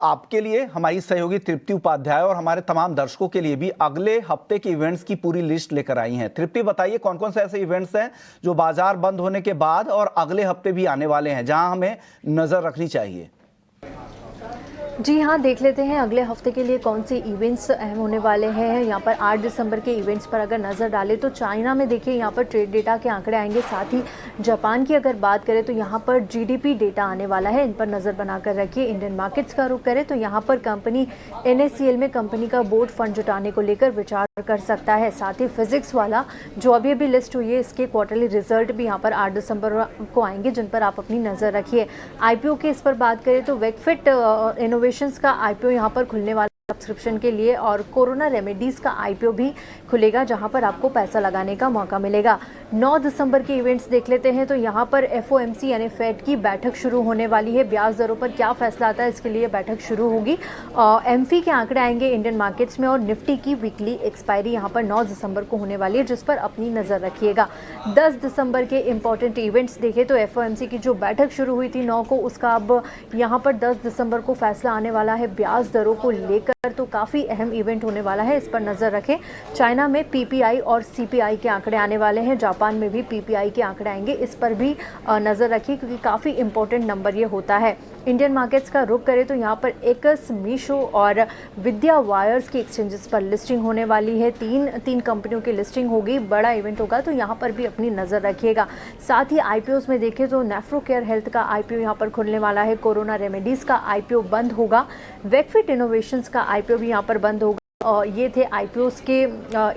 आपके लिए, हमारी सहयोगी तृप्ति उपाध्याय और हमारे तमाम दर्शकों के लिए भी अगले हफ्ते के इवेंट्स की पूरी लिस्ट लेकर आई हैं। तृप्ति, बताइए कौन कौन से ऐसे इवेंट्स हैं जो बाजार बंद होने के बाद और अगले हफ्ते भी आने वाले हैं, जहां हमें नजर रखनी चाहिए। जी हाँ, देख लेते हैं अगले हफ्ते के लिए कौन से इवेंट्स अहम होने वाले हैं। यहाँ पर 8 दिसंबर के इवेंट्स पर अगर नज़र डालें तो चाइना में देखिए यहाँ पर ट्रेड डेटा के आंकड़े आएंगे। साथ ही जापान की अगर बात करें तो यहाँ पर जीडीपी डेटा आने वाला है, इन पर नज़र बनाकर रखिए। इंडियन मार्केट्स का रुख करें तो यहाँ पर कंपनी NSCL में कंपनी का बोर्ड फंड जुटाने को लेकर विचार कर सकता है। साथ ही फिजिक्स वाला जो अभी अभी लिस्ट हुई है, इसके क्वार्टरली रिजल्ट भी यहाँ पर 8 दिसंबर को आएंगे, जिन पर आप अपनी नज़र रखिए। IPO के इस पर बात करें तो वेकफिट इनोवेशंस का IPO यहाँ पर खुलने वाला सब्सक्रिप्शन के लिए, और कोरोना रेमेडीज का IPO भी खुलेगा, जहां पर आपको पैसा लगाने का मौका मिलेगा। 9 दिसंबर के इवेंट्स देख लेते हैं तो यहां पर FOMC यानी फेड की बैठक शुरू होने वाली है। ब्याज दरों पर क्या फैसला आता है, इसके लिए बैठक शुरू होगी। MFI के आंकड़े आएंगे इंडियन मार्केट्स में, और निफ्टी की वीकली एक्सपायरी यहां पर 9 दिसंबर को होने वाली है, जिस पर अपनी नजर रखिएगा। 10 दिसंबर के इंपॉर्टेंट इवेंट्स देखें तो FOMC की जो बैठक शुरू हुई थी 9 को, उसका अब यहाँ पर 10 दिसंबर को फैसला आने वाला है ब्याज दरों को लेकर, तो काफ़ी अहम इवेंट होने वाला है, इस पर नज़र रखें। चाइना में PPI और CPI के आंकड़े आने वाले हैं, जापान में भी PPI के आंकड़े आएंगे, इस पर भी नज़र रखिए क्योंकि काफ़ी इंपॉर्टेंट नंबर ये होता है। इंडियन मार्केट्स का रुख करें तो यहाँ पर एकस, मीशो और विद्या वायर्स की एक्सचेंजेस पर लिस्टिंग होने वाली है। तीन कंपनियों की लिस्टिंग होगी, बड़ा इवेंट होगा, तो यहाँ पर भी अपनी नज़र रखिएगा। साथ ही IPOs में देखें तो नेफ्रोकेयर हेल्थ का IPO यहाँ पर खुलने वाला है, कोरोना रेमेडीज़ का IPO बंद होगा, वेकफिट इनोवेशंस का IPO भी यहाँ पर बंद होगा। और ये थे IPOs के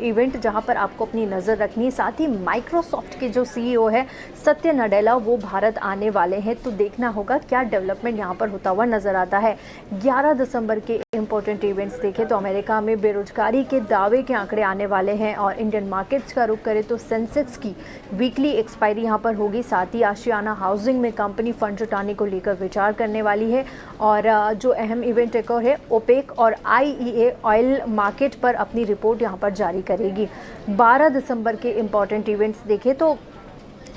इवेंट जहां पर आपको अपनी नज़र रखनी है। साथ ही माइक्रोसॉफ्ट के जो CEO है सत्य नडेला, वो भारत आने वाले हैं, तो देखना होगा क्या डेवलपमेंट यहां पर होता हुआ नज़र आता है। 11 दिसंबर के इंपॉर्टेंट इवेंट्स देखें तो अमेरिका में बेरोजगारी के दावे के आंकड़े आने वाले हैं, और इंडियन मार्केट्स का रुख करें तो सेंसेक्स की वीकली एक्सपायरी यहाँ पर होगी। साथ ही आशियाना हाउसिंग में कंपनी फंड जुटाने को लेकर विचार करने वाली है। और जो अहम इवेंट एक और है, OPEC और IEA ऑयल मार्केट पर अपनी रिपोर्ट यहाँ पर जारी करेगी। 12 दिसंबर के इंपॉर्टेंट इवेंट्स देखें तो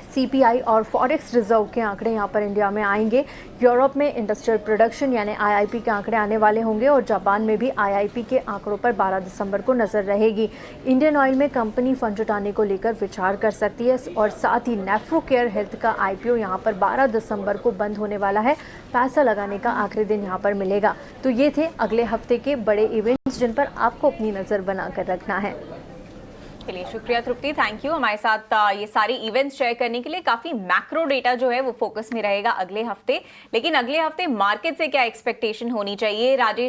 CPI और फॉरेक्स रिजर्व के आंकड़े यहाँ पर इंडिया में आएंगे। यूरोप में इंडस्ट्रियल प्रोडक्शन यानी IIP के आंकड़े आने वाले होंगे, और जापान में भी IIP के आंकड़ों पर 12 दिसंबर को नज़र रहेगी। इंडियन ऑयल में कंपनी फंड जुटाने को लेकर विचार कर सकती है, और साथ ही नेफ्रोकेयर हेल्थ का IPO यहाँ पर 12 दिसंबर को बंद होने वाला है। पैसा लगाने का आखिरी दिन यहाँ पर मिलेगा। तो ये थे अगले हफ्ते के बड़े इवेंट्स जिन पर आपको अपनी नज़र बनाकर रखना है। चलिए, शुक्रिया तृप्ति, थैंक यू हमारे साथ ये सारे इवेंट्स शेयर करने के लिए। काफी मैक्रो डेटा जो है वो फोकस में रहेगा अगले हफ्ते, लेकिन अगले हफ्ते मार्केट से क्या एक्सपेक्टेशन होनी चाहिए, राजेश